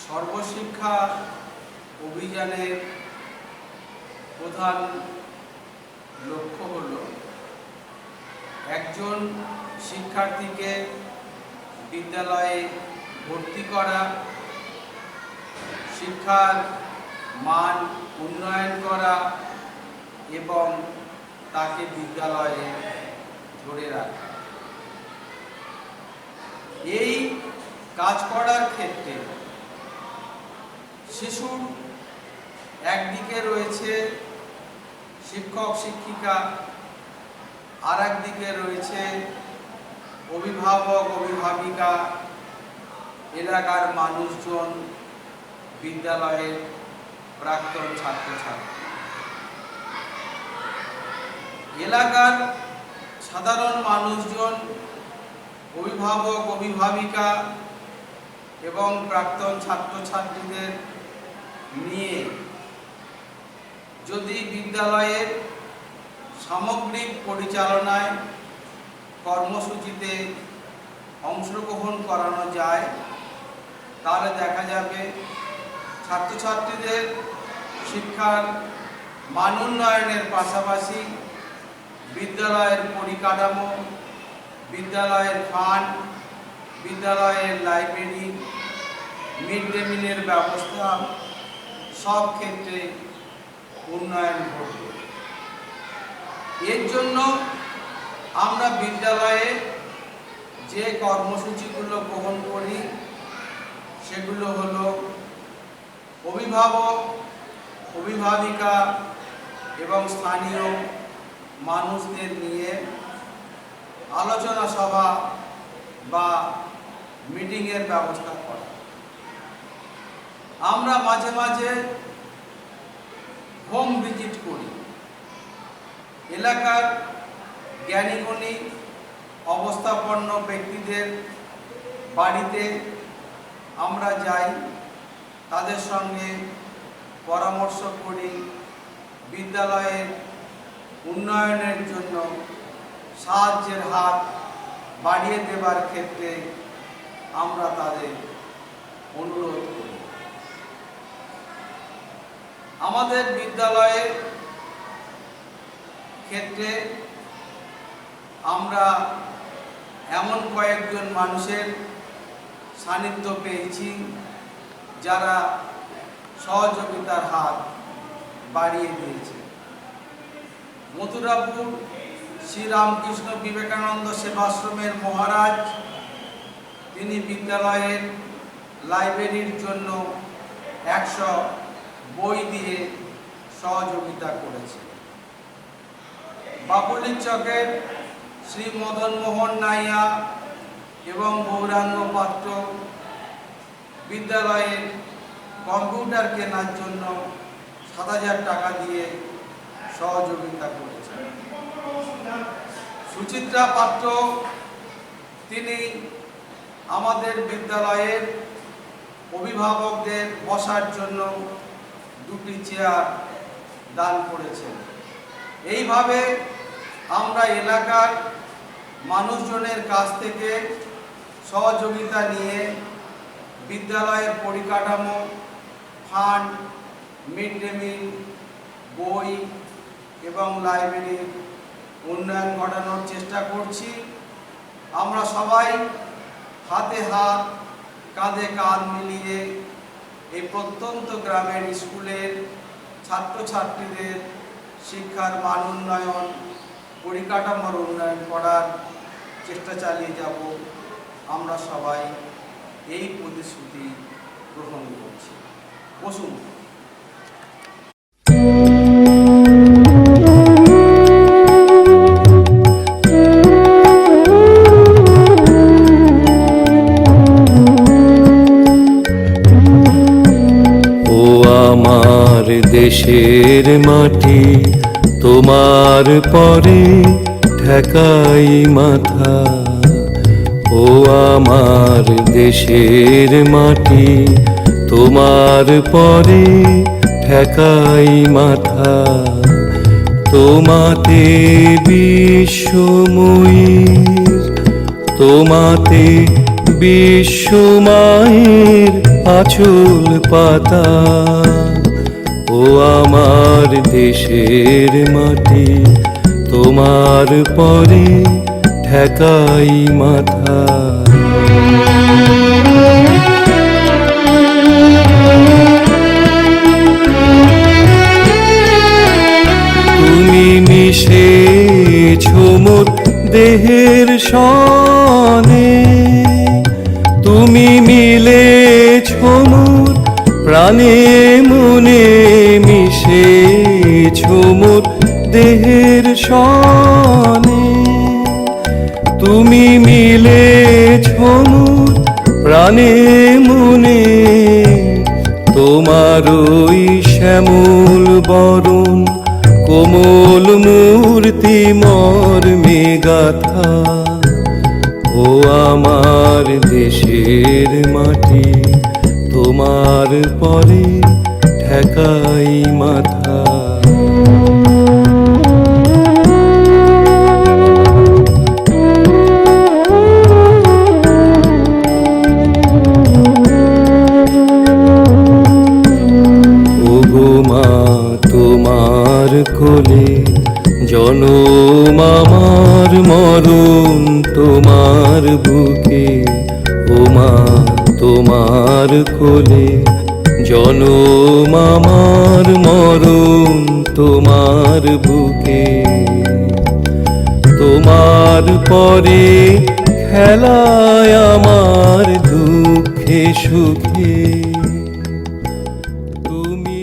সর্বশিক্ষা অভিযানের প্রধান লক্ষ্য হল একজন শিক্ষার্থীকে বিদ্যালয়ে ভর্তি করা, শিক্ষার মান উন্নয়ন করা এবং তাকে বিদ্যালয়ে ধরে রাখা। এই কাজ করার ক্ষেত্রে শিশুর একদিকে রয়েছে শিক্ষক শিক্ষিকা, আর একদিকে রয়েছে অভিভাবক অভিভাবিকা, এলাকার মানুষজন, বিদ্যালয়ের প্রাক্তন ছাত্রছাত্রী। এলাকার সাধারণ মানুষজন, অভিভাবক অভিভাবিকা এবং প্রাক্তন ছাত্রছাত্রীদের নিয়ে যদি বিদ্যালয়ের সামগ্রিক পরিচালনায় কর্মসূচিতে অংশগ্রহণ করানো যায়, তাহলে দেখা যাবে ছাত্রছাত্রীদের শিক্ষার মান উন্নয়নের পাশাপাশি বিদ্যালয়ের পরিকাঠামো, বিদ্যালয়ের ফান্ড, বিদ্যালয়ের লাইব্রেরি, মিড ডে মিলের ব্যবস্থা সব ক্ষেত্রে উন্নয়ন ঘটবে। এর জন্য আমরা বিদ্যালয়ে যে কর্মসূচিগুলো গ্রহণ করি সেগুলো হলো অভিভাবক অভিভাবিকা এবং স্থানীয় মানুষদের নিয়ে আলোচনা সভা বা মিটিংয়ের ব্যবস্থা করা। আমরা মাঝে মাঝে হোম ভিজিট করি, এলাকার জ্ঞানীগুণী অবস্থাপন্ন ব্যক্তিদের বাড়িতে আমরা যাই, তাদের সঙ্গে পরামর্শ করি, বিদ্যালয়ের উন্নয়নের জন্য সাহায্যের হাত বাড়িয়ে দেবার ক্ষেত্রে আমরা তাদের অনুরোধ করি। আমাদের বিদ্যালয়ের ক্ষেত্রে আমরা এমন কয়েকজন মানুষের সান্নিধ্য পেয়েছি যারা সহযোগিতার হাত বাড়িয়ে দিয়েছে। মথুরাপুর শ্রীরামকৃষ্ণ বিবেকানন্দ সেবাশ্রমের মহারাজ, তিনি বিদ্যালয়ের লাইব্রেরির জন্য 100 বই দিয়ে সহযোগিতা করেছে। বাপুলি চকের শ্রী মদন মোহন নাইয়া এবং গৌরাঙ্গ পাত্র বিদ্যালয়ের কম্পিউটার কেনার জন্য 7,000 টাকা দিয়ে সহযোগিতা করেছে। সুচিত্রা পাত্র, তিনি আমাদের বিদ্যালয়ের অভিভাবকদের বসার জন্য 2টি চেয়ার দান করেছেন। এইভাবে আমরা এলাকার মানুষজনের কাছ থেকে সহযোগিতা নিয়ে বিদ্যালয়ের পরিকাঠামো, ফান্ড, মিড ডে মিল, বই এবং লাইব্রেরির উন্নয়ন ঘটানোর চেষ্টা করছি। আমরা সবাই হাতে হাত, কাঁধে কাঁধ মিলিয়ে এই প্রত্যন্ত গ্রামের স্কুলের ছাত্রছাত্রীদের শিক্ষার মান উন্নয়ন, পরিকাঠামোর উন্নয়ন করার চেষ্টা চালিয়ে যাব। আমরা সবাই এই প্রতিশ্রুতি গ্রহণ করছি। বসুন। দেশের মাটি তোমার পরে ঠেকাই মাথা, ও আমার দেশের মাটি তোমার পরে ঠেকাই মাথা। তোমাতে বিশ্বময়ীর, তোমাতে বিশ্ব মায়ের আঁচল পাতা। ও আমার দেশের মাটি, তোমার পরে ঠেকাই মাথা। তুমি মিশেছো মোর দেহের সনে, তুমি মিলেছো মোর প্রাণে মনে, মিশেছো মোর দেহের সনে। তুমি মিলেছো মোর প্রাণে মনে, তোমার ওই শ্যামল বরণ কোমল মূর্তি মর্মে গাথা। ও আমার দেশের মাটি, তোমার পরে ঠেকাই মাথা। ওগো মা তোমার কোলে জনম আমার, মরণ তোমার বুকে। ও মা তোমার কোলে জনম আমার, মরণ তোমার বুকে। তোমার পরে খেলায় আমার দুঃখে সুখে। তুমি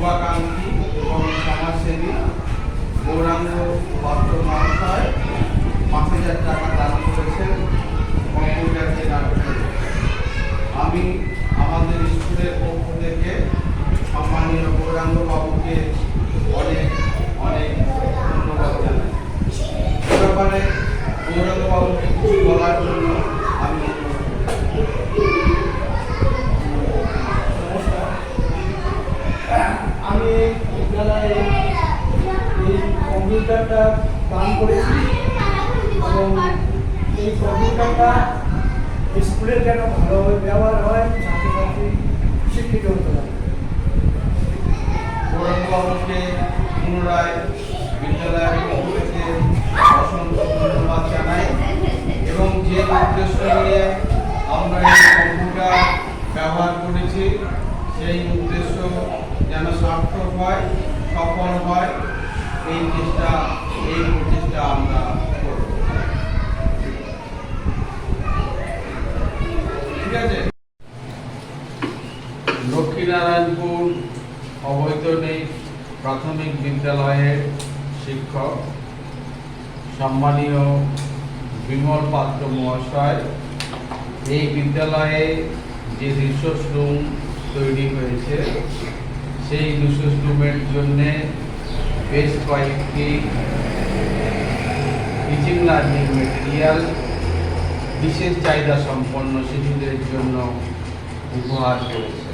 শুভাকাঙ্ক্ষী এবং সমাজসেবী গৌরাঙ্গ পাত্র মহাশয় ৫,০০০ টাকা দান করেছেন কম্পিউটার কেনার জন্য। আমি আমাদের স্কুলের পক্ষ থেকে সম্মানীয় গৌরাঙ্গ বাবুকে অনেক অনেক ধন্যবাদ জানাই। এ ব্যাপারে গৌরাঙ্গ বাবুকে কিছু বলার জন্য আমি আমি বিদ্যালয়ে এই কম্পিউটারটা দান করেছি এবং এই কম্পিউটারটা স্কুলে যেন ভালোভাবে ব্যবহার হয়, ছাত্রছাত্রী শিক্ষিত হতে পারে। গৌরাঙ্গবাবুকে পুনরায় বিদ্যালয়ের পক্ষ থেকে অসংখ্য ধন্যবাদ জানাই এবং যে উদ্দেশ্য নিয়ে আমরা এই কম্পিউটার ব্যবহার করেছি সেই উদ্দেশ্য যেন সার্থক হয়, সফল হয়, এই প্রচেষ্টা আমরা করব। ঠিক আছে। লক্ষ্মীনারায়ণপুর অবৈতনিক প্রাথমিক বিদ্যালয়ের শিক্ষক সম্মানীয় বিমল পাত্র মহাশয় এই বিদ্যালয়ে যে রিসোর্স রুম তৈরি হয়েছে সেই রিসোর্স রুমের জন্যে বেশ কয়েকটি টিচিং লার্নিং মেটেরিয়াল বিশেষ চাহিদা সম্পন্ন শিশুদের জন্য উপহার করেছে।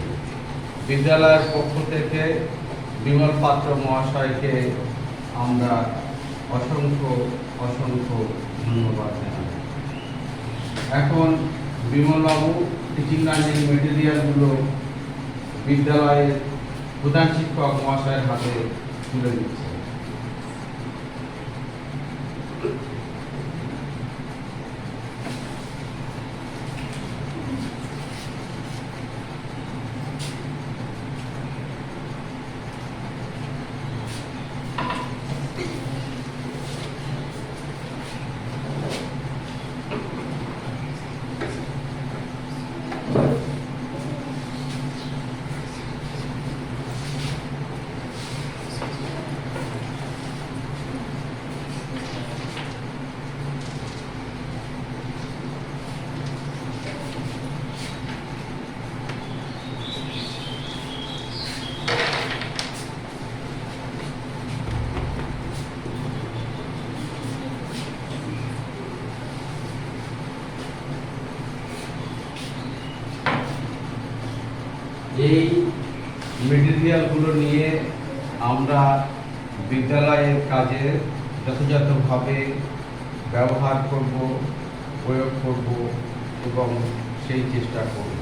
বিদ্যালয়ের পক্ষ থেকে বিমল পাত্র মহাশয়কে আমরা অসংখ্য অসংখ্য ধন্যবাদ জানাই। এখন বিমলবাবু টিচিং লার্নিং মেটেরিয়ালগুলো বিদ্যালয়ের প্রধান শিক্ষক মহাশয়ের হাতে তুলে দিচ্ছে। এই মেটেরিয়ালগুলো নিয়ে আমরা বিদ্যালয়ের কাজে যথাযথভাবে ব্যবহার করব, প্রয়োগ করব এবং সেই চেষ্টা করব।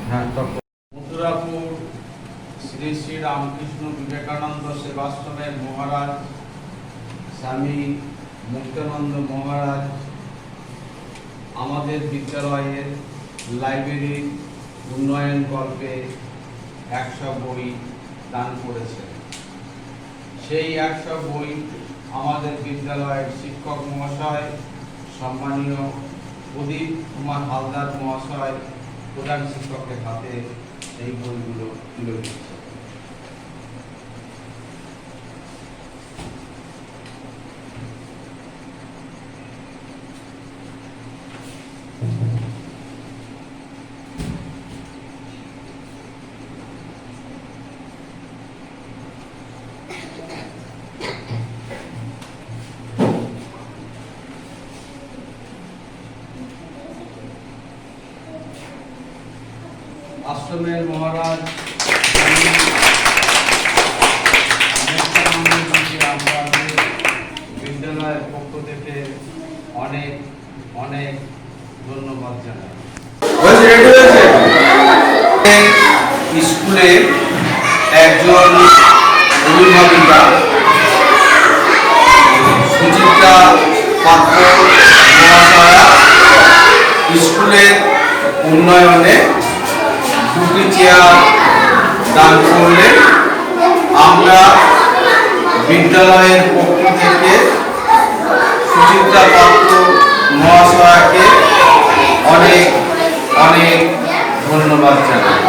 হ্যাঁ, মথুরাপুর শ্রী শ্রী রামকৃষ্ণ বিবেকানন্দ সেবাশ্রমের মহারাজ স্বামী মুক্তানন্দ মহারাজ আমাদের বিদ্যালয়ের লাইব্রেরির উন্নয়ন গল্পে 100 বই দান করেছে। সেই 100 বই আমাদের বিদ্যালয়ের শিক্ষক মহাশয় সম্মানীয় প্রদীপ কুমার হালদার মহাশয় প্রধান শিক্ষকের হাতে এই বইগুলো তুলে দিচ্ছে। আশ্রমের মহারাজ আমাদের বিদ্যালয়ের পক্ষ থেকে অনেক অনেক ধন্যবাদ জানাই। স্কুলে একজন অভিভাবিকা সুচিত্রা পাত্র মহাশয়া স্কুলের উন্নয়নে 2টি চেয়ার দান করলেন। আমরা বিদ্যালয়ের পক্ষ থেকে সুচিত্রা পাত্র মহাশয়াকে অনেক ধন্যবাদ জানাই।